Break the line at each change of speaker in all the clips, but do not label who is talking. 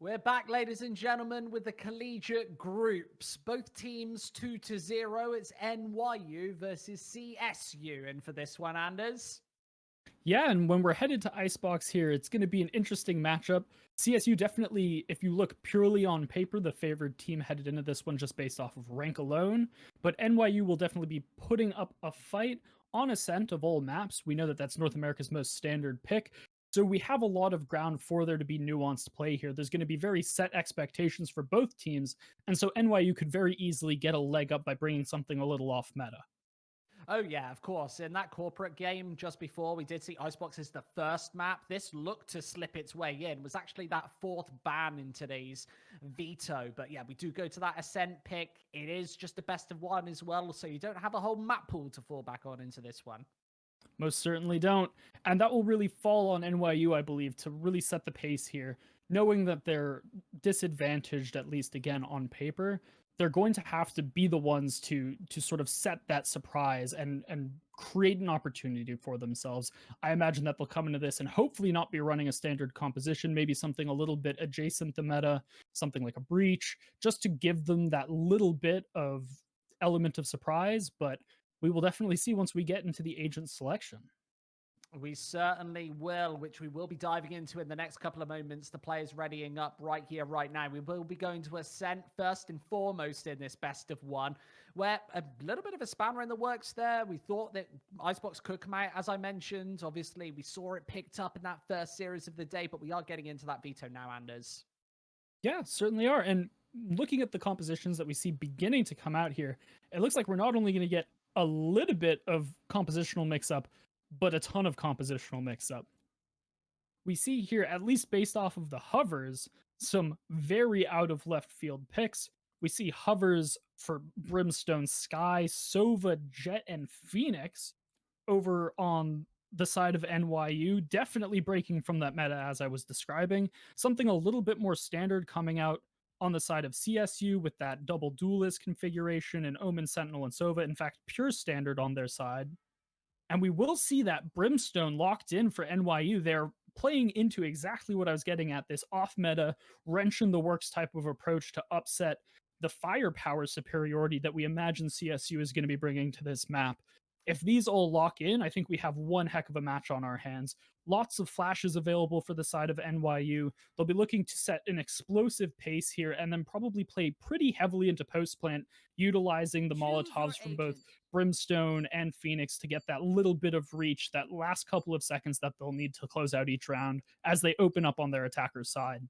We're back, ladies and gentlemen, with the collegiate groups. Both teams 2-0. It's NYU versus CSU. And for this one, Anders?
Yeah, and when we're headed to Icebox here, it's going to be an interesting matchup. CSU definitely, if you look purely on paper, the favored team headed into this one just based off of rank alone. But NYU will definitely be putting up a fight on Ascent of all maps. We know that that's North America's most standard pick. So we have a lot of ground for there to be nuanced play here. There's going to be very set expectations for both teams. And so NYU could very easily get a leg up by bringing something a little off meta.
Oh, yeah, of course. In that corporate game just before, we did see Icebox as the first map. This looked to slip its way in. It was actually that fourth ban in today's veto. But yeah, we do go to that Ascent pick. It is just the best of one as well. So you don't have a whole map pool to fall back on into this one.
Most certainly don't. And that will really fall on NYU, I believe, to really set the pace here. Knowing that they're disadvantaged, at least again on paper, they're going to have to be the ones to sort of set that surprise and create an opportunity for themselves. I imagine that they'll come into this and hopefully not be running a standard composition, maybe something a little bit adjacent to meta, something like a breach, just to give them that little bit of element of surprise. But we will definitely see once we get into the agent selection.
We certainly will, which we will be diving into in the next couple of moments. The players readying up right here, right now. We will be going to Ascent first and foremost in this best of one, where a little bit of a spanner in the works there. We thought that Icebox could come out, as I mentioned. Obviously, we saw it picked up in that first series of the day, but we are getting into that veto now, Anders.
Yeah, certainly are. And looking at the compositions that we see beginning to come out here, it looks like we're not only going to get a little bit of compositional mix-up, but a ton of compositional mix-up. We see here, at least based off of the hovers, some very out of left field picks. We see hovers for Brimstone, Sky, Sova, Jet, and Phoenix over on the side of NYU, definitely breaking from that meta as I was describing. Something a little bit more standard coming out on the side of CSU with that double duelist configuration and Omen, Sentinel, and Sova. In fact, pure standard on their side. And we will see that Brimstone locked in for NYU. They're playing into exactly what I was getting at, this off-meta, wrench in the works type of approach to upset the firepower superiority that we imagine CSU is going to be bringing to this map. If these all lock in, I think we have one heck of a match on our hands. Lots of flashes available for the side of NYU. They'll be looking to set an explosive pace here and then probably play pretty heavily into post-plant, utilizing the Molotovs from both Brimstone and Phoenix to get that little bit of reach, that last couple of seconds that they'll need to close out each round as they open up on their attacker's side.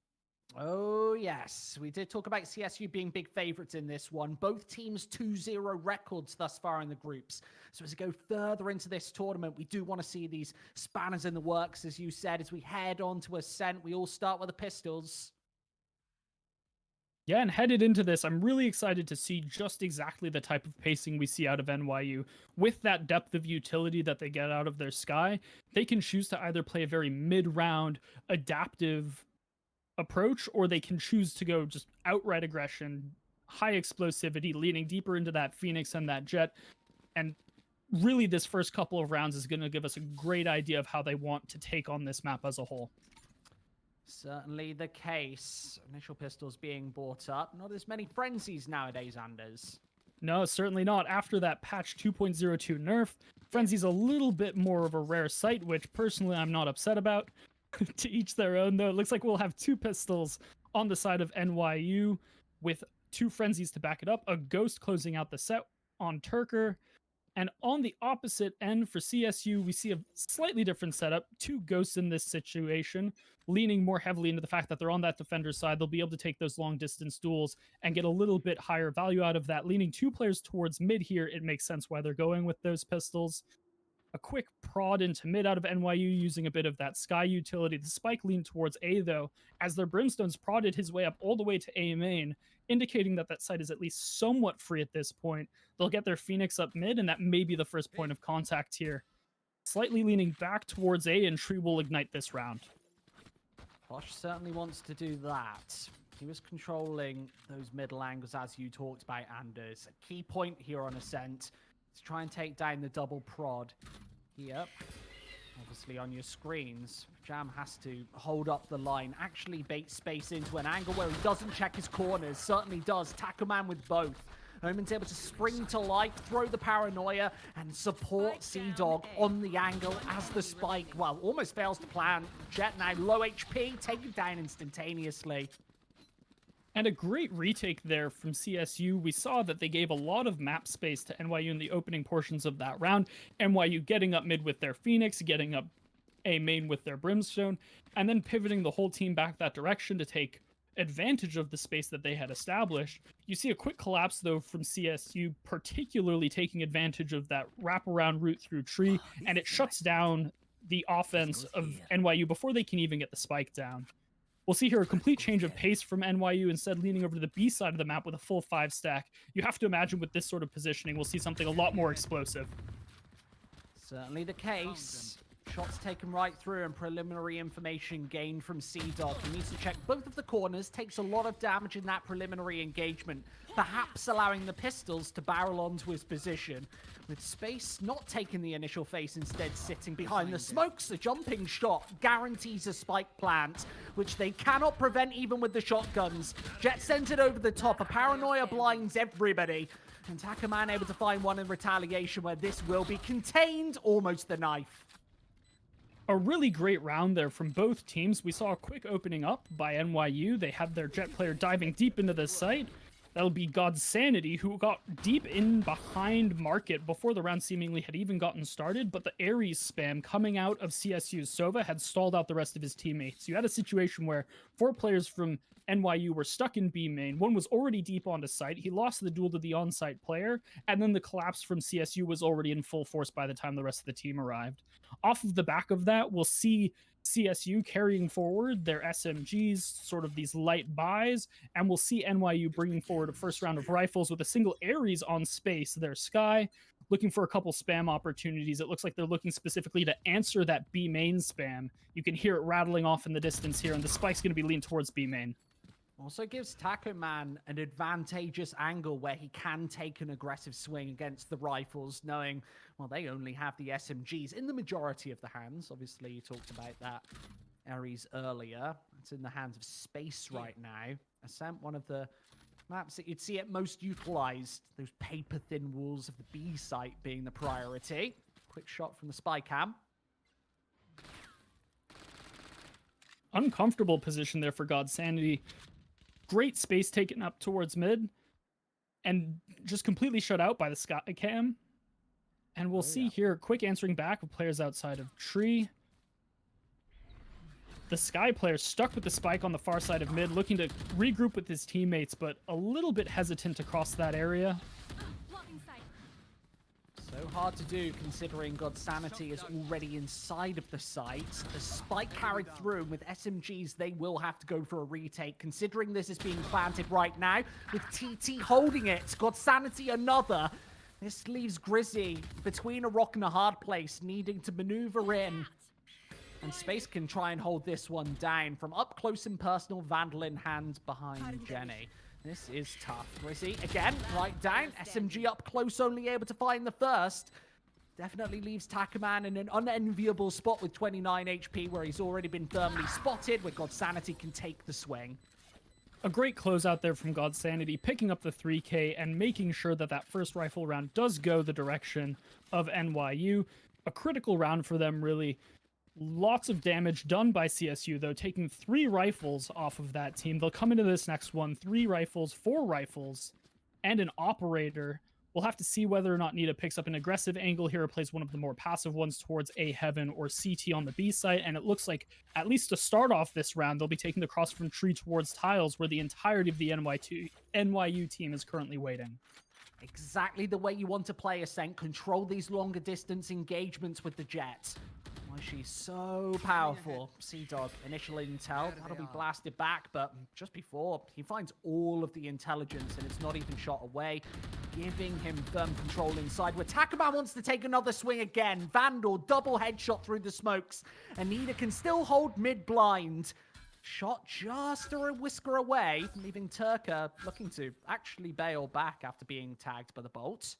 Oh, yes. We did talk about CSU being big favorites in this one. Both teams 2-0 records thus far in the groups. So as we go further into this tournament, we do want to see these spanners in the works, as you said, as we head on to Ascent. We all start with the pistols.
Yeah, and headed into this, I'm really excited to see just exactly the type of pacing we see out of NYU. With that depth of utility that they get out of their Sky, they can choose to either play a very mid-round, adaptive approach, or they can choose to go just outright aggression, high explosivity, leaning deeper into that Phoenix and that Jet. And really, this first couple of rounds is going to give us a great idea of how they want to take on this map as a whole.
Certainly the case. Initial pistols being bought up. Not as many frenzies nowadays, Anders.
No, certainly not. After that patch 2.02 nerf, Frenzy's a little bit more of a rare sight, which personally I'm not upset about. To each their own, though. It looks like we'll have two pistols on the side of NYU with two Frenzies to back it up, a Ghost closing out the set on Turker. And on the opposite end for CSU, we see a slightly different setup. Two Ghosts in this situation, leaning more heavily into the fact that they're on that defender side. They'll be able to take those long-distance duels and get a little bit higher value out of that. Leaning two players towards mid here, it makes sense why they're going with those pistols. A quick prod into mid out of NYU using a bit of that Sky utility. The spike leaned towards A, though, as their Brimstones prodded his way up all the way to A main, indicating that that site is at least somewhat free at this point. They'll get their Phoenix up mid, and that may be the first point of contact here. Slightly leaning back towards A, and Tree will ignite this round.
Posh certainly wants to do that. He was controlling those middle angles, as you talked about, Anders. A key point here on Ascent. Let's try and take down the double prod. Yep. Obviously on your screens, Jam has to hold up the line, actually bait space into an angle where he doesn't check his corners, certainly does. Takuman with both. Omen's able to spring to life, throw the paranoia, and support Sea-Dog on the angle as the spike, well, almost fails to plan. Jet now low HP, taken down instantaneously.
And a great retake there from CSU. We saw that they gave a lot of map space to NYU in the opening portions of that round. NYU getting up mid with their Phoenix, getting up A main with their Brimstone, and then pivoting the whole team back that direction to take advantage of the space that they had established. You see a quick collapse, though, from CSU, particularly taking advantage of that wraparound route through tree, and it shuts down the offense of NYU before they can even get the spike down. We'll see here a complete change of pace from NYU, instead leaning over to the B side of the map with a full 5 stack. You have to imagine with this sort of positioning, we'll see something a lot more explosive.
Certainly the case. Shots taken right through and preliminary information gained from Sea-Dog. He needs to check both of the corners, takes a lot of damage in that preliminary engagement, perhaps allowing the pistols to barrel onto his position. With Space not taking the initial face, instead sitting behind the smokes, a jumping shot guarantees a spike plant, which they cannot prevent even with the shotguns. Jet centered over the top, a paranoia blinds everybody. And Takuman able to find one in retaliation where this will be contained, almost the knife.
A really great round there from both teams. We saw a quick opening up by NYU. They had their Jet player diving deep into the site. That'll be God's Sanity, who got deep in behind Market before the round seemingly had even gotten started, but the Ares spam coming out of CSU's Sova had stalled out the rest of his teammates. You had a situation where 4 players from NYU were stuck in B main. One was already deep onto site. He lost the duel to the on-site player, and then the collapse from CSU was already in full force by the time the rest of the team arrived. Off of the back of that, we'll see CSU carrying forward their SMGs, sort of these light buys, and we'll see NYU bringing forward a first round of rifles with a single Ares on Space, their Sky, looking for a couple spam opportunities. It looks like they're looking specifically to answer that B main spam. You can hear it rattling off in the distance here, and the spike's going to be leaned towards B main.
Also gives Takuman an advantageous angle where he can take an aggressive swing against the rifles, knowing, well, they only have the SMGs in the majority of the hands. Obviously, you talked about that Ares earlier. It's in the hands of Space right now. Ascent, one of the maps that you'd see it most utilized, those paper-thin walls of the B site being the priority. Quick shot from the spy cam.
Uncomfortable position there for God's Sanity. Great space taken up towards mid, and just completely shut out by the sky cam. And we'll see here, quick answering back of players outside of tree. The Sky player stuck with the spike on the far side of mid, looking to regroup with his teammates, but a little bit hesitant to cross that area.
So hard to do, considering God's Sanity is already inside of the site. The spike carried through. With SMGs, they will have to go for a retake, considering this is being planted right now, with TT holding it. God's Sanity another. This leaves Grizzy between a rock and a hard place, needing to maneuver in. And Space can try and hold this one down from up close and personal, Vandal in hand behind Jenny. This is tough. Grizzy, again, right down. SMG up close, only able to find the first. Definitely leaves Takuman in an unenviable spot with 29 HP, where he's already been firmly spotted, where God's Sanity can take the swing.
A great closeout there from God's Sanity, picking up the 3K and making sure that that first rifle round does go the direction of NYU. A critical round for them, really. Lots of damage done by CSU, though, taking 3 rifles off of that team. They'll come into this next one, 3 rifles, 4 rifles, and an operator. We'll have to see whether or not Nita picks up an aggressive angle here or plays one of the more passive ones towards A Heaven or CT on the B site. And it looks like, at least to start off this round, they'll be taking the cross from tree towards tiles, where the entirety of the NYU team is currently waiting.
Exactly the way you want to play Ascent. Control these longer distance engagements with the Jet. Why she's so powerful. Sea-Dog, initial intel, that'll be blasted back, but just before, he finds all of the intelligence, and it's not even shot away, giving him firm control inside, where Takuman wants to take another swing again. Vandal, double headshot through the smokes. Anita can still hold mid-blind. Shot just a whisker away, leaving Turka looking to actually bail back after being tagged by the bolt.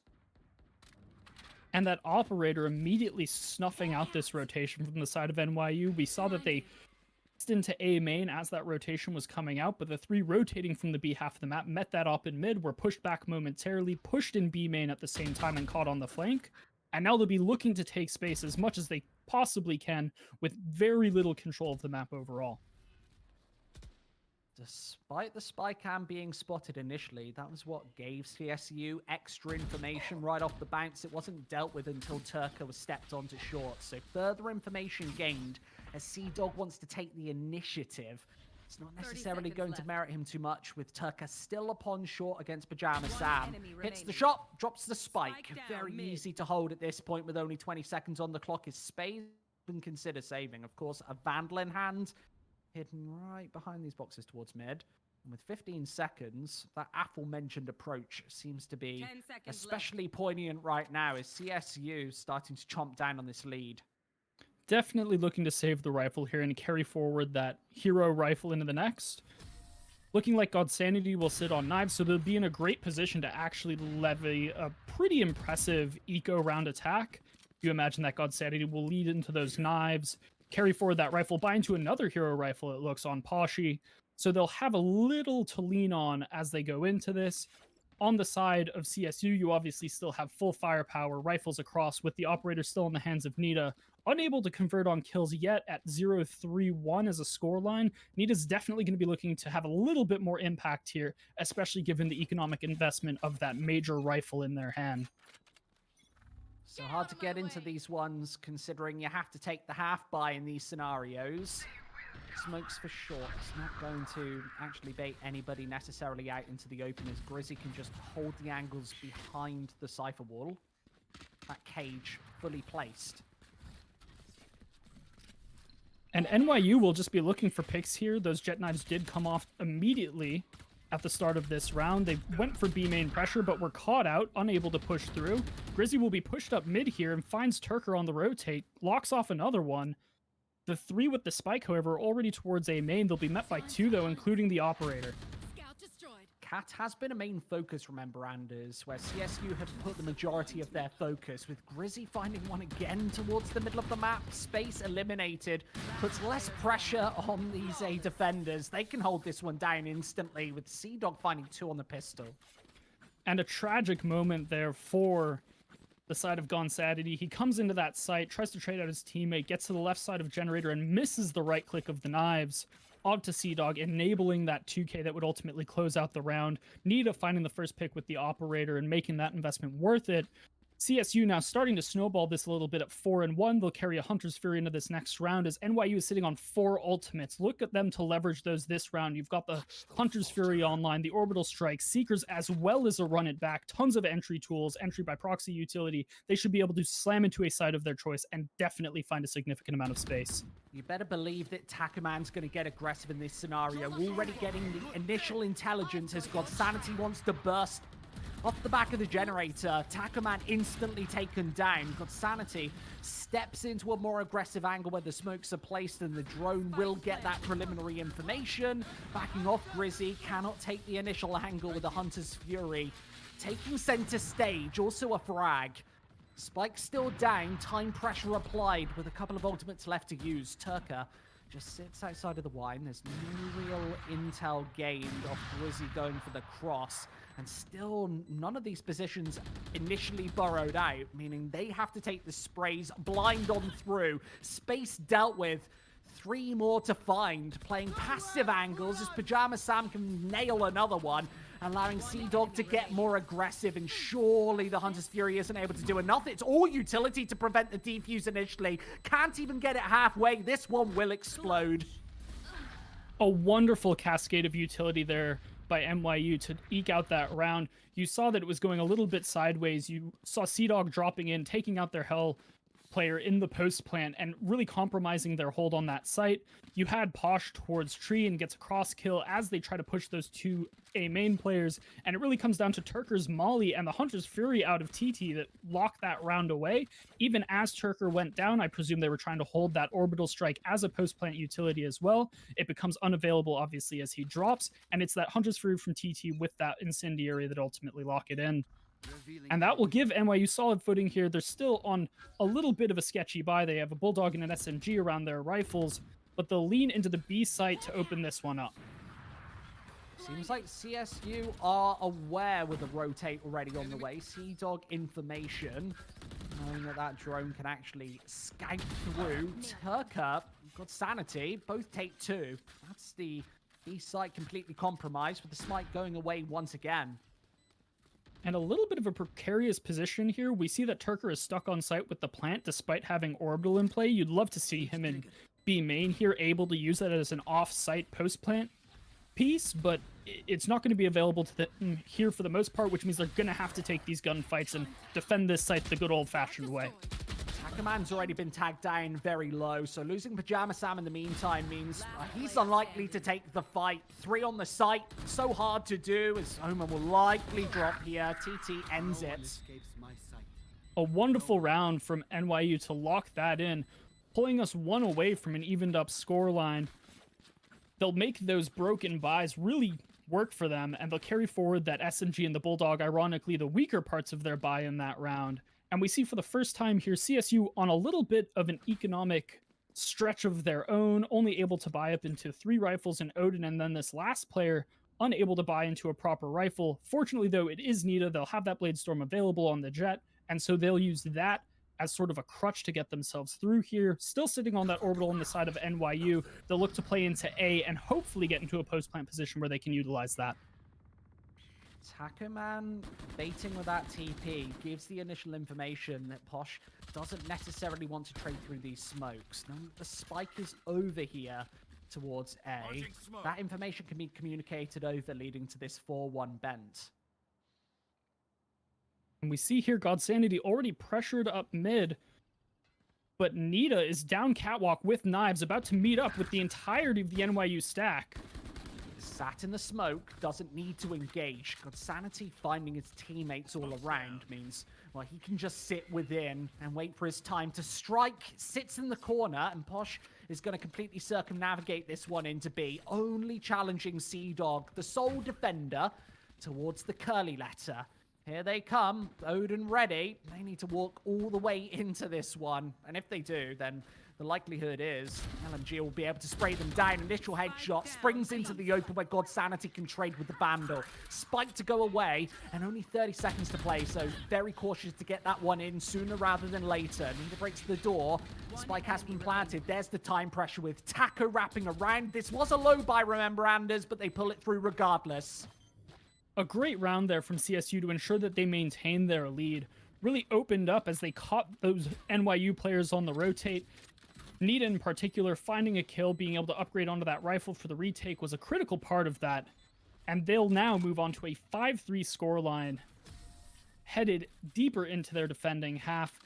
And that operator immediately snuffing out this rotation from the side of NYU. We saw that they into A main as that rotation was coming out, but the three rotating from the B half of the map met that op in mid, were pushed back momentarily, pushed in B main at the same time and caught on the flank. And now they'll be looking to take space as much as they possibly can with very little control of the map overall.
Despite the spy cam being spotted initially, that was what gave CSU extra information right off the bounce. It wasn't dealt with until Turka was stepped onto short, so further information gained as CDog wants to take the initiative. It's not necessarily going to merit him too much, with Turka still upon short against Pajama Sam. Hits the shot, drops the spike. Very easy to hold at this point with only 20 seconds on the clock. Is Spade can consider saving? Of course, a Vandal in hand, hidden right behind these boxes towards mid. And with 15 seconds, that aforementioned approach seems to be especially poignant right now as CSU starting to chomp down on this lead.
Definitely looking to save the rifle here and carry forward that hero rifle into the next. Looking like God Sanity will sit on knives, so they'll be in a great position to actually levy a pretty impressive eco round attack. You imagine that God Sanity will lead into those knives, carry forward that rifle, buy into another hero rifle, it looks, on Poshy. So they'll have a little to lean on as they go into this. On the side of CSU, you obviously still have full firepower, rifles across, with the operator still in the hands of Nita. Unable to convert on kills yet at 0-3-1 as a scoreline. Nita's definitely going to be looking to have a little bit more impact here, especially given the economic investment of that major rifle in their hand.
So hard to get into these ones, considering you have to take the half buy in these scenarios. Smokes for short. It's not going to actually bait anybody necessarily out into the open, as Grizzy can just hold the angles behind the Cypher wall. That cage fully placed.
And NYU will just be looking for picks here. Those jet knives did come off immediately at the start of this round. They went for B main pressure, but were caught out, unable to push through. Grizzy will be pushed up mid here and finds Turker on the rotate, locks off another one. The three with the spike, however, are already towards A main. They'll be met by two, though, including the operator.
Cat has been a main focus, remember, Anders, where CSU have put the majority of their focus, with Grizzy finding one again towards the middle of the map. Space eliminated, puts less pressure on these A defenders. They can hold this one down instantly, with CDog finding two on the pistol.
And a tragic moment there for the side of Gonsadity. He comes into that site, tries to trade out his teammate, gets to the left side of Generator and misses the right click of the knives onto CDog, enabling that 2K that would ultimately close out the round. Nita finding the first pick with the operator and making that investment worth it. CSU now starting to snowball this a little bit at 4-1. They'll carry a Hunter's Fury into this next round as NYU is sitting on 4 ultimates. Look at them to leverage those this round. You've got the Hunter's Fury online, the Orbital Strike, Seekers, as well as a run it back. Tons of entry tools, entry by proxy utility. They should be able to slam into a side of their choice and definitely find a significant amount of space.
You better believe that Takuman's going to get aggressive in this scenario. Already getting the initial intelligence as God Sanity wants to burst off the back of the generator. Takuman instantly taken down. God Sanity steps into a more aggressive angle where the smokes are placed, and the drone will get that preliminary information. Backing off, Grizzy cannot take the initial angle with the Hunter's Fury. Taking center stage, also a frag. Spike still down, time pressure applied with a couple of ultimates left to use. Turka just sits outside of the wine. There's no real intel gained off Grizzy going for the cross. And still, none of these positions initially burrowed out, meaning they have to take the sprays blind on through. Space dealt with. 3 more to find. Playing passive angles as Pajama Sam can nail another one, allowing CDog to get more aggressive, and surely the Hunter's Fury isn't able to do enough. It's all utility to prevent the defuse initially. Can't even get it halfway. This one will explode.
A wonderful cascade of utility there by NYU to eke out that round. You saw that it was going a little bit sideways. You saw CDog dropping in, taking out their Hell player in the post plant and really compromising their hold on that site. You had Posh towards Tree and gets a cross kill as they try to push those 2 A main players, and it really comes down to Turker's Molly and the Hunter's Fury out of TT that locked that round away. Even as Turker went down, I presume they were trying to hold that Orbital Strike as a post plant utility as well. It becomes unavailable obviously as he drops, and it's that Hunter's Fury from TT with that Incendiary that ultimately lock it in. And that will give NYU solid footing here. They're still on a little bit of a sketchy buy. They have a Bulldog and an SMG around their rifles, but they'll lean into the B site to open this one up.
Seems like CSU are aware with the rotate already on the way. Sea-Dog information, knowing that that drone can actually scout through. Turka, got Sanity, both take 2. That's the B site completely compromised with the Smite going away once again.
And a little bit of a precarious position here. We see that Turker is stuck on site with the plant despite having Orbital in play. You'd love to see him in B main here, able to use that as an off-site post-plant piece, but it's not going to be available to them here for the most part, which means they're going to have to take these gunfights and defend this site the good old-fashioned way.
Hackerman's already been tagged down very low, so losing Pajama Sam in the meantime means he's unlikely to take the fight. 3 on the site, so hard to do, as Omen will likely drop here. TT ends it.
A wonderful round from NYU to lock that in, pulling us 1 away from an evened up scoreline. They'll make those broken buys really work for them, and they'll carry forward that SMG and the Bulldog, ironically the weaker parts of their buy in that round. And we see for the first time here CSU on a little bit of an economic stretch of their own, only able to buy up into 3 rifles in Odin, and then this last player unable to buy into a proper rifle. Fortunately, though, it is Nita. They'll have that Blade Storm available on the Jet, and so they'll use that as sort of a crutch to get themselves through here. Still sitting on that Orbital on the side of NYU. They'll look to play into A and hopefully get into a post-plant position where they can utilize that.
Hackerman baiting with that TP gives the initial information that Posh doesn't necessarily want to trade through these smokes. Now the spike is over here towards A. That information can be communicated over, leading to this 4-1 bent.
And we see here God Sanity already pressured up mid, but Nita is down catwalk with knives, about to meet up with the entirety of the NYU stack.
Sat in the smoke, doesn't need to engage. God Sanity finding his teammates all around means, well, he can just sit within and wait for his time to strike. Sits in the corner, and Posh is going to completely circumnavigate this one into B, only challenging Sea-Dog, the sole defender, towards the curly letter. Here they come, Odin ready. They need to walk all the way into this one. And if they do, then the likelihood is LMG will be able to spray them down. Initial headshot springs into the open where God Sanity can trade with the Vandal. Spike to go away, and only 30 seconds to play, so very cautious to get that one in sooner rather than later. Nita breaks the door. Spike has been planted. There's the time pressure with Taco wrapping around. This was a low buy, remember, Anders, but they pull it through regardless.
A great round there from CSU to ensure that they maintain their lead. Really opened up as they caught those NYU players on the rotate. Nita in particular, finding a kill, being able to upgrade onto that rifle for the retake was a critical part of that. And they'll now move on to a 5-3 scoreline, headed deeper into their defending half.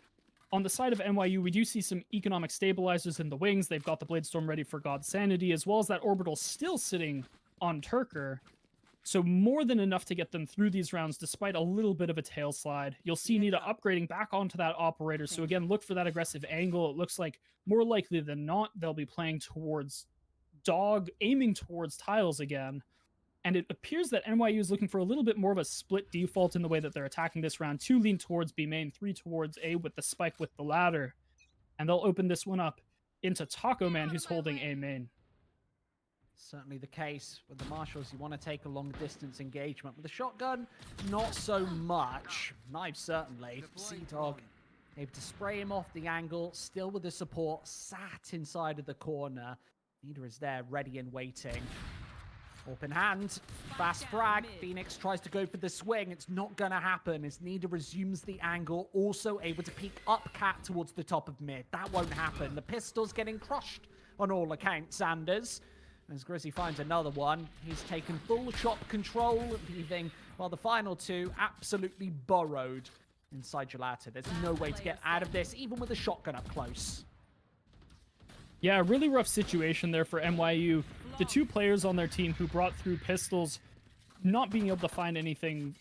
On the side of NYU, we do see some economic stabilizers in the wings. They've got the Blade Storm ready for God Sanity, as well as that Orbital still sitting on Turker. So more than enough to get them through these rounds, despite a little bit of a tail slide. You'll see Nita upgrading back onto that operator. So again, look for that aggressive angle. It looks like more likely than not, they'll be playing towards Dog, aiming towards tiles again. And it appears that NYU is looking for a little bit more of a split default in the way that they're attacking this round. 2 lean towards B main, 3 towards A with the spike with the ladder. And they'll open this one up into Taco Man, who's holding A main.
Certainly the case with the Marshals. You want to take a long-distance engagement. With the shotgun, not so much. Knife, certainly. Sea-Dog able to spray him off the angle. Still with the support. Sat inside of the corner. Nita is there, ready and waiting. Open hand. Fast frag. Phoenix tries to go for the swing. It's not going to happen as Nita resumes the angle. Also able to peek up Cat towards the top of mid. That won't happen. The pistol's getting crushed on all accounts, Sanders. As Grizzy finds another one, he's taken full shot control, leaving, well, the final 2 absolutely burrowed inside Gelato. There's no way to get out of this, even with a shotgun up close.
Yeah, a really rough situation there for NYU. The 2 players on their team who brought through pistols not being able to find anything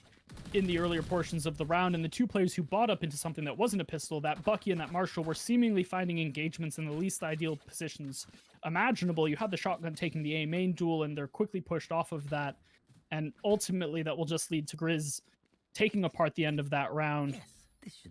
in the earlier portions of the round, and the 2 players who bought up into something that wasn't a pistol, that Bucky and that Marshall, were seemingly finding engagements in the least ideal positions imaginable. You had the shotgun taking the A main duel, and they're quickly pushed off of that, and ultimately that will just lead to Grizz taking apart the end of that round.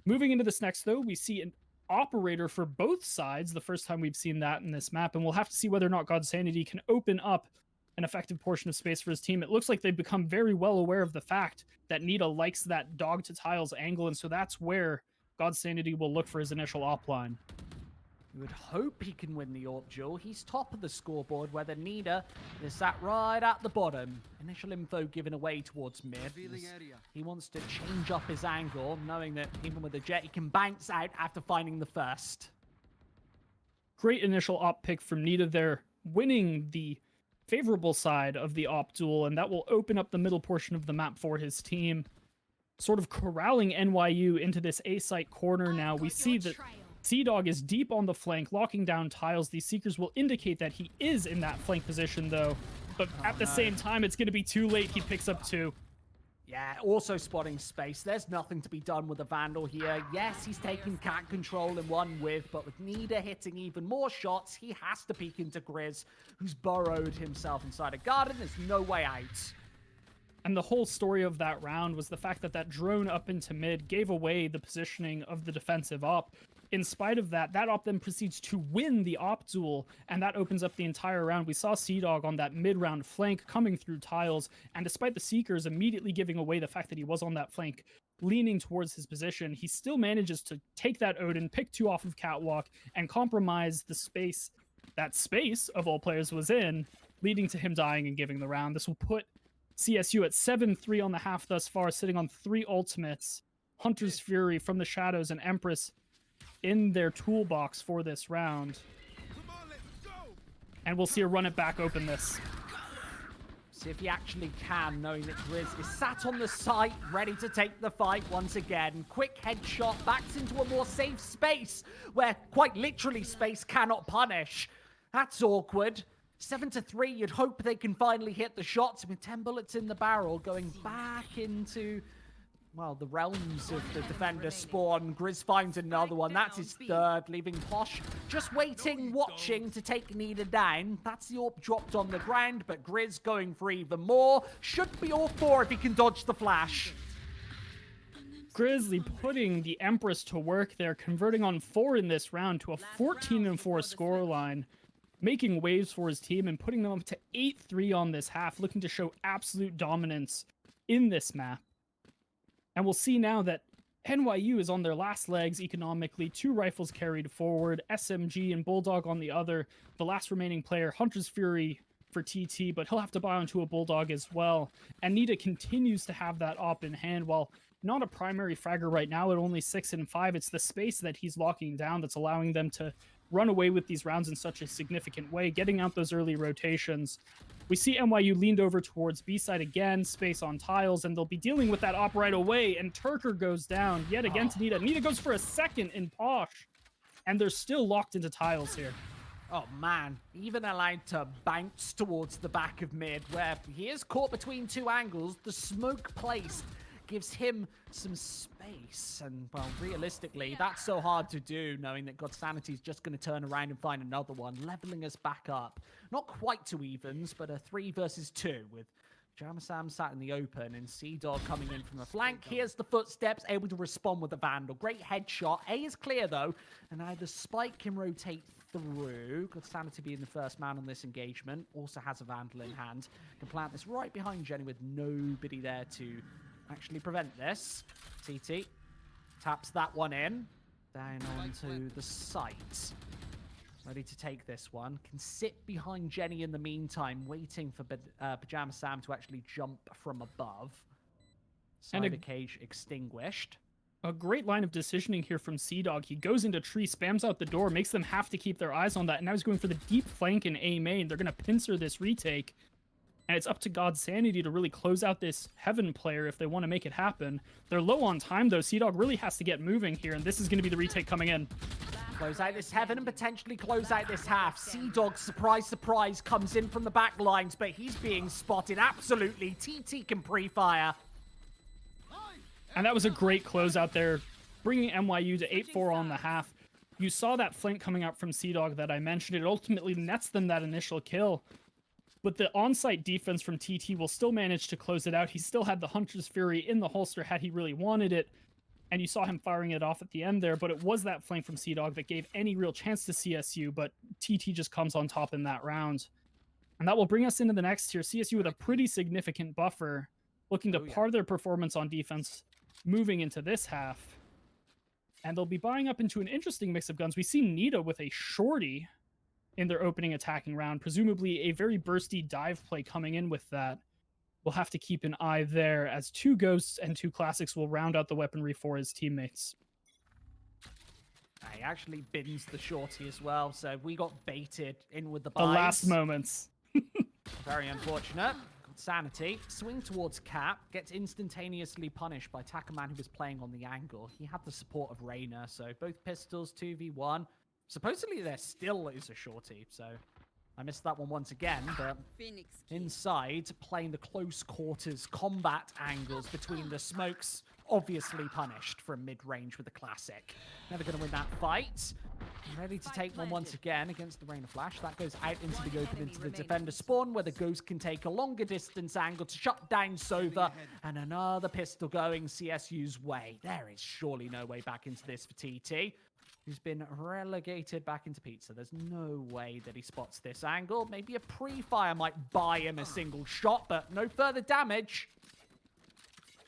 Moving into this next, though, we see an operator for both sides, the first time we've seen that in this map, and we'll have to see whether or not God Sanity can open up an effective portion of space for his team. It looks like they've become very well aware of the fact that Nita likes that dog to tiles angle, and so that's where God Sanity will look for his initial op line.
You would hope he can win the AWP duel. He's top of the scoreboard, where the Nida is sat right at the bottom. Initial info given away towards mid. He wants to change up his angle, knowing that even with a jet, he can bounce out after finding the first.
Great initial op pick from Nida there, winning the favorable side of the op duel, and that will open up the middle portion of the map for his team. Sort of corralling NYU into this A-site corner now. We see that C-Dog is deep on the flank, locking down tiles. These Seekers will indicate that he is in that flank position, though. But at the same time, it's going to be too late. He picks up 2.
Yeah, also spotting space. There's nothing to be done with the Vandal here. Yes, he's taking cat control in one with, but with Nida hitting even more shots, he has to peek into Grizz, who's burrowed himself inside a garden. There's no way out.
And the whole story of that round was the fact that that drone up into mid gave away the positioning of the defensive op. In spite of that, that op then proceeds to win the op duel, and that opens up the entire round. We saw C-Dog on that mid-round flank coming through tiles, and despite the Seekers immediately giving away the fact that he was on that flank, leaning towards his position, he still manages to take that Odin, pick 2 off of Catwalk, and compromise the space that space, of all players, was in, leading to him dying and giving the round. This will put CSU at 7-3 on the half thus far, sitting on 3 ultimates, Hunter's Fury from the Shadows, and Empress in their toolbox for this round. And we'll see a run it back open this.
See if he actually can, knowing that Grizz is sat on the site, ready to take the fight once again. Quick headshot, backs into a more safe space, where quite literally space cannot punish. That's awkward. 7-3, you'd hope they can finally hit the shots with 10 bullets in the barrel, going back into, well, the realms of the defender spawn. Grizz finds another one. That's his 3rd, leaving Posh just waiting, watching to take Nida down. That's the AWP dropped on the ground, but Grizz going for even more. Should be all 4 if he can dodge the flash.
Grizzly putting the Empress to work there, converting on 4 in this round to a 14-4 scoreline, making waves for his team and putting them up to 8-3 on this half, looking to show absolute dominance in this map. And we'll see now that NYU is on their last legs economically. 2 rifles carried forward, SMG and Bulldog on the other. The last remaining player, Hunter's Fury for TT, but he'll have to buy onto a Bulldog as well. And Nita continues to have that op in hand. While not a primary fragger right now at only 6 and 5, it's the space that he's locking down that's allowing them to run away with these rounds in such a significant way, getting out those early rotations. We see NYU leaned over towards B-side again, space on tiles, and they'll be dealing with that op right away, and Turker goes down yet again to Nita. Nita goes for a 2nd in Posh, and they're still locked into tiles here.
Oh man, even allowed to bounce towards the back of mid, where he is caught between 2 angles. The smoke placed gives him some space, and well, realistically, that's so hard to do, knowing that God Sanity is just going to turn around and find another one, leveling us back up. Not quite to evens, but a 3 versus 2, with Pajama Sam sat in the open and C-Dog coming in from the flank. Here's the footsteps, able to respond with a Vandal. Great headshot. A is clear, though, and now the Spike can rotate through. God Sanity being the first man on this engagement, also has a Vandal in hand. Can plant this right behind Jenny with nobody there to actually prevent this. TT taps that one in, down onto the site. Ready to take this one. Can sit behind Jenny in the meantime, waiting for Pajama Sam to actually jump from above. Side of cage extinguished.
A great line of decisioning here from C-Dog. He goes into tree, spams out the door, makes them have to keep their eyes on that, and now he's going for the deep flank in A main. They're going to pincer this retake. And it's up to God Sanity to really close out this Heaven player if they want to make it happen. They're low on time, though. C-Dog really has to get moving here, and this is going to be the retake coming in.
Close out this Heaven and potentially close out this half. C-Dog, surprise, surprise, comes in from the back lines, but he's being spotted absolutely. TT can pre-fire.
And that was a great closeout there, bringing NYU to 8-4 on the half. You saw that flank coming out from C-Dog that I mentioned. It ultimately nets them that initial kill. but the on-site defense from TT will still manage to close it out. He still had the Hunter's Fury in the holster had he really wanted it, and you saw him firing it off at the end there, but it was that flank from CDawg that gave any real chance to CSU, but TT just comes on top in that round. And that will bring us into the next tier. CSU with a pretty significant buffer, looking to par their performance on defense, moving into this half. And they'll be buying up into an interesting mix of guns. We see Nita with a shorty in their opening attacking round, presumably a very bursty dive play coming in with that. We'll have to keep an eye there as 2 Ghosts and 2 Classics will round out the weaponry for his teammates.
He actually bins the shorty as well, so we got baited in with the buys.
The last moments.
Very unfortunate. Sanity, swing towards Cap, gets instantaneously punished by Takaman, who was playing on the angle. He had the support of Reyna, so both pistols, 2v1. Supposedly there still is a shorty, so I missed that one once again, but inside, playing the close quarters combat angles between the smokes, obviously punished from mid-range with the classic. Never going to win that fight. Ready to take one once again against the Rain of Flash. That goes out into the open, into the defender spawn, where the Ghost can take a longer distance angle to shut down Sova, and another pistol going CSU's way. There is surely no way back into this for TT, who's been relegated back into pizza. There's no way that he spots this angle. Maybe a pre-fire might buy him a single shot, but no further damage.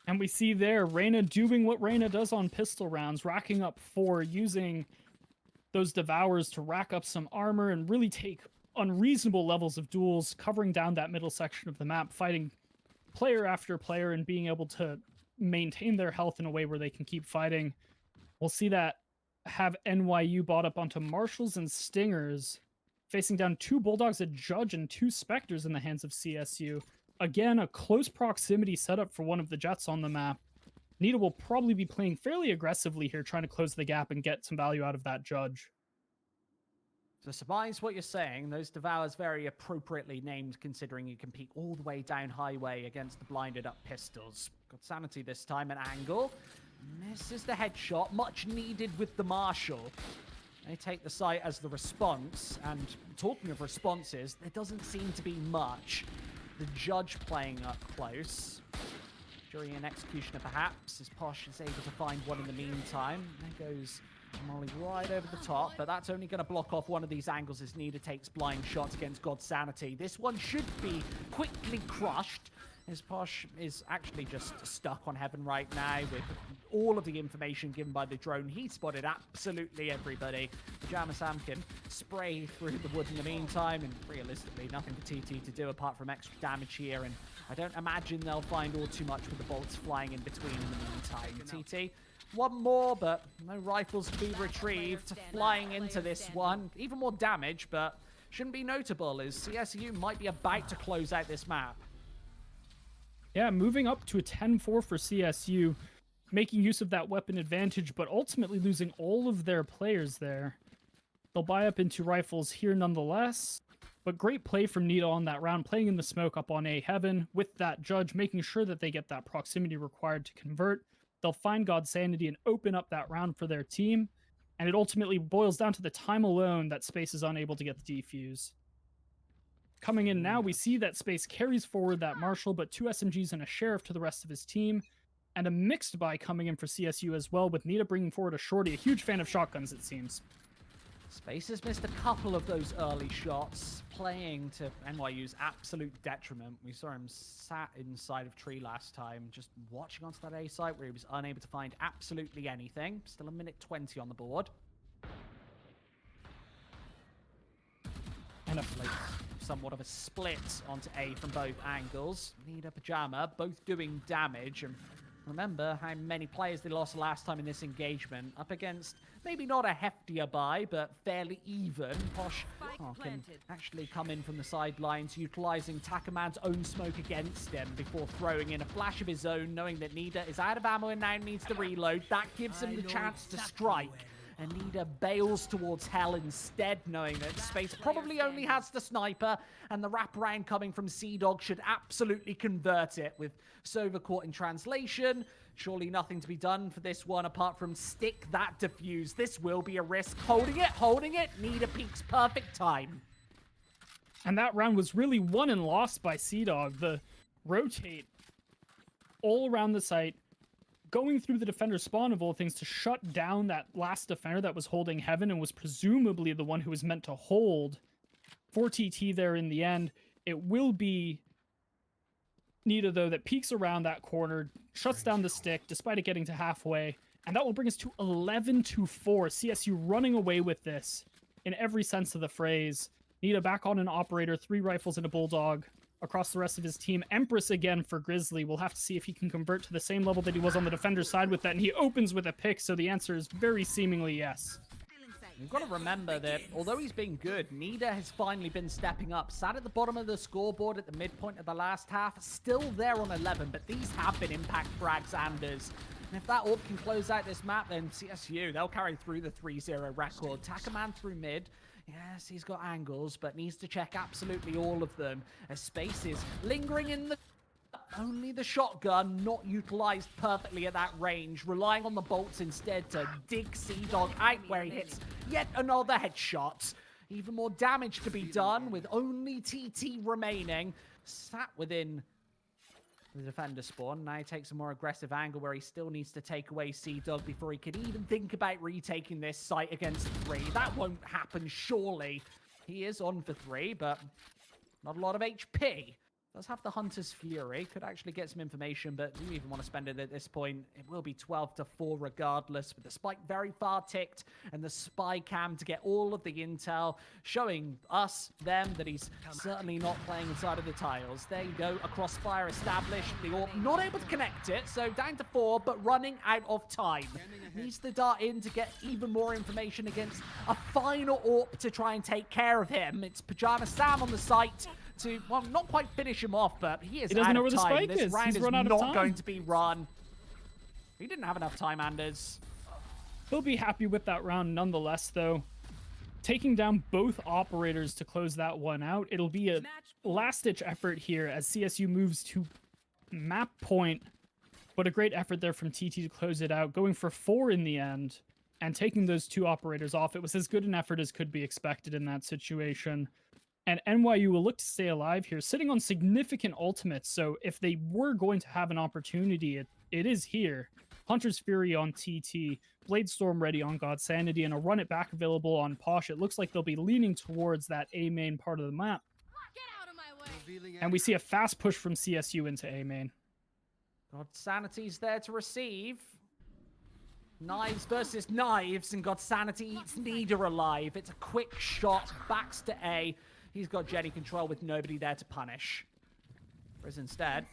And we see there Reyna doing what Reyna does on pistol rounds, racking up 4, using those Devours to rack up some armor and really take unreasonable levels of duels, covering down that middle section of the map, fighting player after player and being able to maintain their health in a way where they can keep fighting. We'll see that have NYU bought up onto Marshals and Stingers, facing down 2 Bulldogs, a Judge, and 2 Spectres in the hands of CSU. Again, a close proximity setup for one of the Jets on the map. Nita will probably be playing fairly aggressively here, trying to close the gap and get some value out of that Judge.
To surmise what you're saying, those Devours very appropriately named, considering you can peek all the way down highway against the blinded up pistols. Got Sanity this time, an angle. Misses the headshot, much needed with the Marshal. They take the site as the response, and talking of responses, there doesn't seem to be much. The Judge playing up close. During an executioner, perhaps, as Posh is able to find one in the meantime. There goes Molly right over the top, but that's only going to block off one of these angles as Nita takes blind shots against God's Sanity. This one should be quickly crushed, as Posh is actually just stuck on Heaven right now with all of the information given by the drone. He spotted absolutely everybody. Pajama Sam can spray through the wood in the meantime, and realistically, nothing for TT to do apart from extra damage here, and I don't imagine they'll find all too much with the bolts flying in between in the meantime. TT, one more, but no rifles to be retrieved. Flying into this one, even more damage, but shouldn't be notable as CSU might be about to close out this map.
Yeah, moving up to a 10-4 for CSU, making use of that weapon advantage, but ultimately losing all of their players there. They'll buy up into rifles here nonetheless, but great play from Nita on that round, playing in the smoke up on A Heaven with that Judge, making sure that they get that proximity required to convert. They'll find God's Sanity and open up that round for their team, and it ultimately boils down to the time alone that Space is unable to get the defuse. Coming in now, we see that Space carries forward that Marshal, but 2 SMGs and a Sheriff to the rest of his team, and a mixed buy coming in for CSU as well, with Nita bringing forward a shorty, a huge fan of shotguns, it seems.
Space has missed a couple of those early shots, playing to NYU's absolute detriment. We saw him sat inside of tree last time, just watching onto that A site where he was unable to find absolutely anything. Still a minute 20 on the board. And somewhat of a split onto A from both angles. Nita, Pajama, both doing damage. And remember how many players they lost last time in this engagement. Up against maybe not a heftier buy, but fairly even. Posh can actually come in from the sidelines, utilizing Takaman's own smoke against him before throwing in a flash of his own, knowing that Nita is out of ammo and now needs to reload. That gives him the chance to strike. And Nita bails towards Hell instead, knowing that Space probably only has the sniper, and the wraparound coming from CDawg should absolutely convert it. With Sova caught in translation, surely nothing to be done for this one apart from stick that defuse. This will be a risk. Holding it, Nita peaks perfect time.
And that round was really won and lost by Sea-Dog. The rotate all around the site, going through the defender spawn of all things to shut down that last defender that was holding Heaven and was presumably the one who was meant to hold for TT there in the end. It will be Nita, though, that peeks around that corner, shuts down the stick despite it getting to halfway, and that will bring us to 11-4. CSU running away with this in every sense of the phrase. Nita back on an operator, 3 rifles and a bulldog across the rest of his team. Empress again for Grizzly. We'll have to see if he can convert to the same level that he was on the defender's side with that, and he opens with a pick, so the answer is very seemingly yes.
You've got to remember that although he's been good, Nida has finally been stepping up. Sat at the bottom of the scoreboard at the midpoint of the last half, still there on 11, but these have been impact frags, Anders. And if that AWP can close out this map, then CSU, they'll carry through the 3-0 record. Takaman through mid. Yes, he's got angles, but needs to check absolutely all of them. As space is lingering in the... Only the shotgun not utilized perfectly at that range, relying on the bolts instead to dig Sea-Dog out where he hits yet another headshot. Even more damage to be done with only TT remaining. Sat within the defender spawn. Now he takes a more aggressive angle where he still needs to take away Sea-Dog before he could even think about retaking this site against 3. That won't happen, surely. He is on for 3, but not a lot of HP. Does have the Hunter's Fury. Could actually get some information, but do you even want to spend it at this point? It will be 12-4 regardless, with the spike very far ticked and the spy cam to get all of the intel, showing them, that he's certainly not playing inside of the tiles. There you go, a crossfire established. The AWP not able to connect it, so down to 4, but running out of time. Needs the dart in to get even more information against a final AWP to try and take care of him. It's Pajama Sam on the site to, well, not quite finish him off, but he is out of time. This round is not going to be run. He didn't have enough time, Anders.
He'll be happy with that round nonetheless, though. Taking down both operators to close that one out. It'll be a last-ditch effort here as CSU moves to map point, but a great effort there from TT to close it out, going for 4 in the end and taking those 2 operators off. It was as good an effort as could be expected in that situation. And NYU will look to stay alive here, sitting on significant ultimates. So if they were going to have an opportunity, it is here. Hunter's Fury on TT, Bladestorm ready on God Sanity, and a run it back available on Posh. It looks like they'll be leaning towards that A main part of the map.
Get out of my way.
And we see a fast push from CSU into A main.
God Sanity's there to receive. Knives versus knives, and God Sanity eats neither alive. It's a quick shot, backs to A. He's got Jenny control with nobody there to punish. Whereas instead,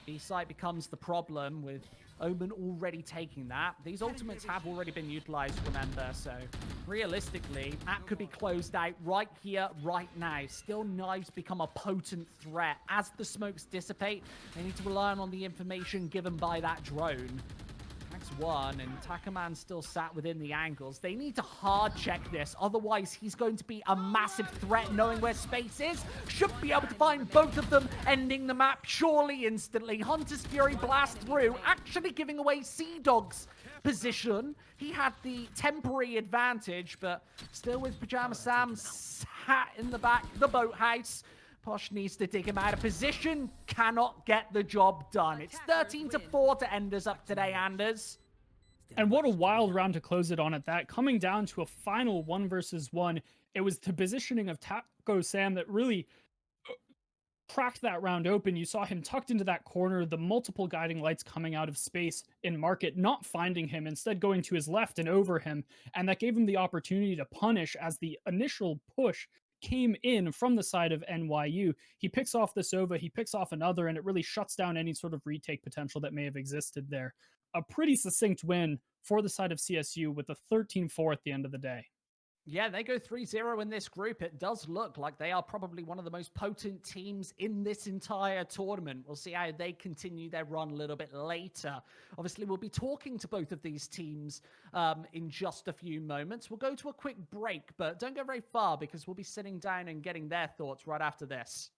B-site becomes the problem with Omen already taking that. These ultimates have already been utilized, remember, so realistically, that could be closed out right here, right now. Still, knives become a potent threat. As the smokes dissipate, they need to rely on the information given by that drone. One, and Takaman still sat within the angles. They need to hard check this, otherwise he's going to be a massive threat knowing where space is. Should be able to find both of them, ending the map surely instantly. Hunter's Fury blast through, actually giving away Sea-Dog's position. He had the temporary advantage, but still with Pajama Sam sat in the back, the boathouse. Posh needs to dig him out of position, cannot get the job done. It's 13-4 to end us up today, Anders.
And what a wild round to close it on at that. Coming down to a final 1 versus 1. It was the positioning of Taco Sam that really cracked that round open. You saw him tucked into that corner, the multiple guiding lights coming out of space in market, not finding him, instead going to his left and over him. And that gave him the opportunity to punish as the initial push came in from the side of NYU. He picks off the Sova, he picks off another, and it really shuts down any sort of retake potential that may have existed there. A pretty succinct win for the side of CSU with a 13-4 at the end of the day.
Yeah, they go 3-0 in this group. It does look like they are probably one of the most potent teams in this entire tournament. We'll see how they continue their run a little bit later. Obviously, we'll be talking to both of these teams in just a few moments. We'll go to a quick break, but don't go very far because we'll be sitting down and getting their thoughts right after this.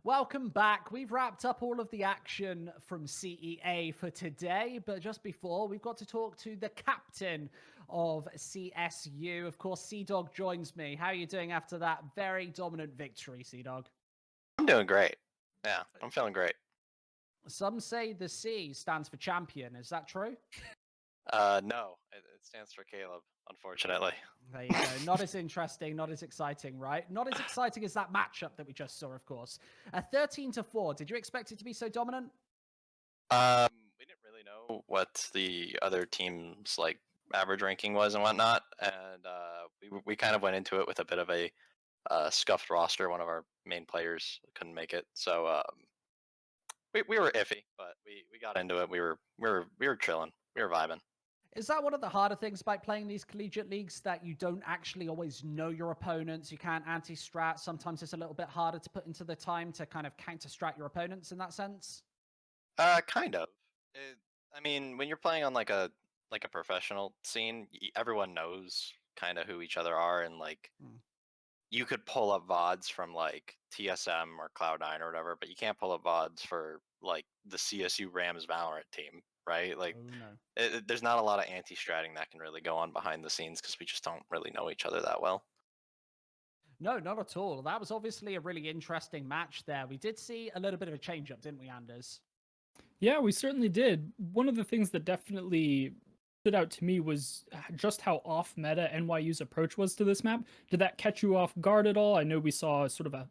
Welcome back. We've wrapped up all of the action from CEA for today, but just before, we've got to talk to the captain of CSU. Of course, Sea-Dog joins me. How are you doing after that very dominant victory, Sea-Dog?
I'm doing great. Yeah, I'm feeling great.
Some say the C stands for champion. Is that true?
No, it stands for Caleb, unfortunately.
There you go. Not as interesting, not as exciting, right? Not as exciting as that matchup that we just saw, of course. 13-4. Did you expect it to be so dominant?
We didn't really know what the other team's like average ranking was and whatnot, and we kind of went into it with a bit of a scuffed roster. One of our main players couldn't make it, so we were iffy, but we got into it. We were chilling. We were vibing.
Is that one of the harder things about playing these collegiate leagues, that you don't actually always know your opponents? You can't anti-strat. Sometimes it's a little bit harder to put into the time to kind of counter-strat your opponents in that sense?
Kind of. I mean, when you're playing on like a professional scene, everyone knows kind of who each other are, and like you could pull up VODs from like TSM or Cloud9 or whatever, but you can't pull up VODs for like the CSU Rams Valorant team, right? Like,
Oh, no.
there's not a lot of anti-stratting that can really go on behind the scenes because we just don't really know each other that well.
No, not at all. That was obviously a really interesting match there. We did see a little bit of a change-up, didn't we, Anders?
Yeah, we certainly did. One of the things that definitely stood out to me was just how off meta NYU's approach was to this map. Did that catch you off guard at all? I know we saw sort of a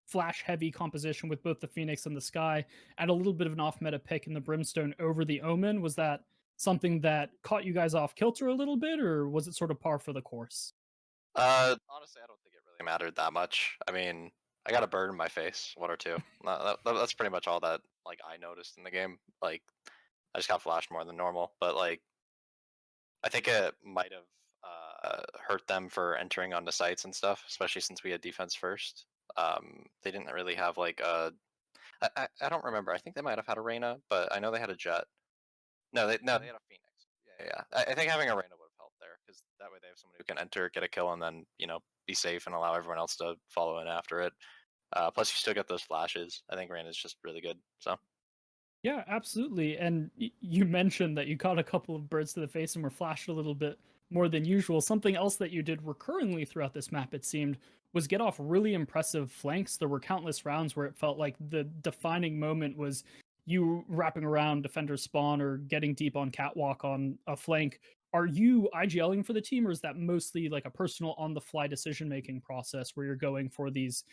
flash heavy composition with both the Phoenix and the Sky, and a little bit of an off meta pick in the Brimstone over the Omen. Was that something that caught you guys off kilter a little bit, or was it sort of par for the course?
Honestly, I don't think it really mattered that much. I mean, I got a bird in my face, one or two. That's pretty much all that like I noticed in the game. Like, I just got flashed more than normal, but like, I think it might have hurt them for entering onto sites and stuff, especially since we had defense first. They didn't really have like a. I don't remember. I think they might have had a Reyna, but I know they had a Jet. No, they had a Phoenix. Yeah. I think having a Reyna would have helped there, because that way they have someone who can enter, get a kill, and then be safe and allow everyone else to follow in after it. Plus, you still get those flashes. I think Reyna's just really good. So.
Yeah, absolutely. And you mentioned that you caught a couple of birds to the face and were flashed a little bit more than usual. Something else that you did recurringly throughout this map, it seemed, was get off really impressive flanks. There were countless rounds where it felt like the defining moment was you wrapping around defender's spawn or getting deep on catwalk on a flank. Are you IGLing for the team, or is that mostly like a personal on-the-fly decision-making process where you're going for these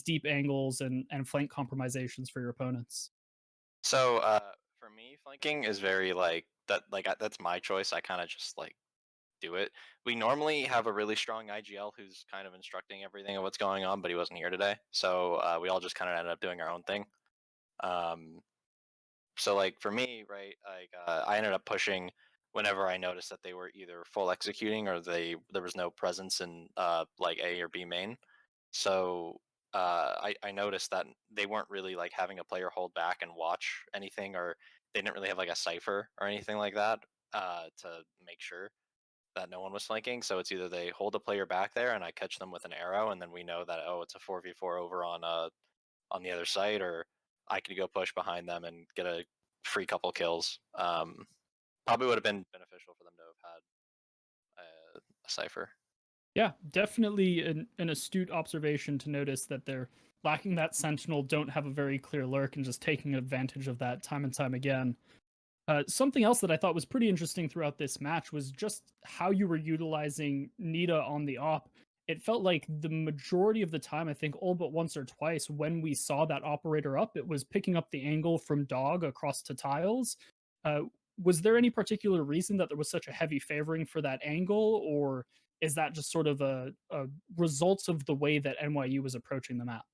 deep angles and flank compromisations for your opponents?
So for me, flanking is very like that. Like that's my choice. I kind of just like do it. We normally have a really strong IGL who's kind of instructing everything of what's going on, but he wasn't here today, so we all just kind of ended up doing our own thing. So like for me, right, like I ended up pushing whenever I noticed that they were either full executing or there was no presence in like A or B main. So I noticed that they weren't really like having a player hold back and watch anything, or they didn't really have like a cipher or anything like that to make sure that no one was flanking. So it's either they hold a player back there and I catch them with an arrow, and then we know that, oh, it's a 4v4 over on the other side, or I could go push behind them and get a free couple kills. Probably would have been beneficial for them to have had a cipher.
Yeah, definitely an astute observation to notice that they're lacking that sentinel, don't have a very clear lurk, and just taking advantage of that time and time again. Something else that I thought was pretty interesting throughout this match was just how you were utilizing Nita on the op. It felt like the majority of the time, I think all but once or twice, when we saw that operator up, it was picking up the angle from dog across to tiles. Uh, was there any particular reason that there was such a heavy favoring for that angle, or is that just sort of a results of the way that NYU was approaching the map?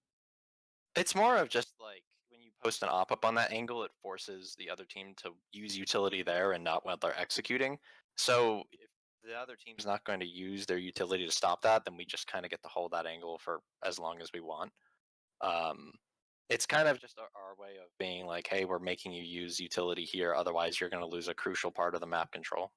It's more of just like when you post an op up on that angle, it forces the other team to use utility there and not while they're executing. So if the other team's not going to use their utility to stop that, then we just kind of get to hold that angle for as long as we want. Um, it's kind of just our way of being like, hey, we're making you use utility here, otherwise you're going to lose a crucial part of the map control.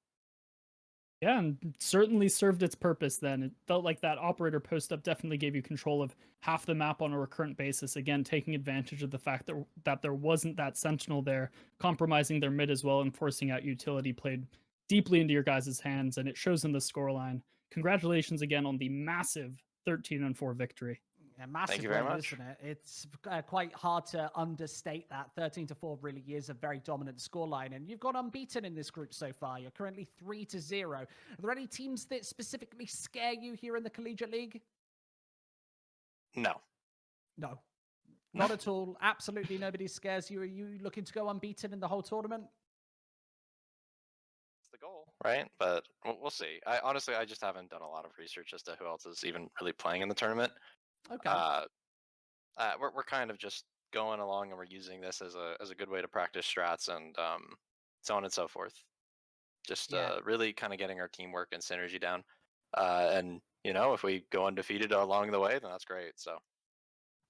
Yeah, and certainly served its purpose then. It felt like that operator post-up definitely gave you control of half the map on a recurrent basis, again, taking advantage of the fact that there wasn't that sentinel there, compromising their mid as well and forcing out utility played deeply into your guys' hands, and it shows in the scoreline. Congratulations again on the massive 13-4 victory.
Yeah, massive
you very
win,
much.
isn't it? It's quite hard to understate that. 13-4 really is a very dominant scoreline, and you've gone unbeaten in this group so far. You're currently 3-0. Are there any teams that specifically scare you here in the Collegiate League?
No.
No, not at all. Absolutely nobody scares you. Are you looking to go unbeaten in the whole tournament?
It's the goal, right? But we'll see. I just haven't done a lot of research as to who else is even really playing in the tournament.
Okay.
We're kind of just going along, and we're using this as a good way to practice strats and so on and so forth. Just really kind of getting our teamwork and synergy down. And if we go undefeated along the way, then that's great. So.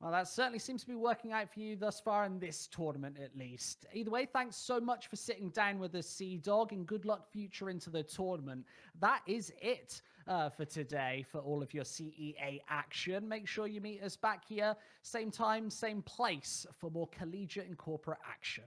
Well, that certainly seems to be working out for you thus far in this tournament, at least. Either way, thanks so much for sitting down with us, Sea-Dog, and good luck future into the tournament. That is it for today for all of your CEA action. Make sure you meet us back here, same time, same place, for more collegiate and corporate action.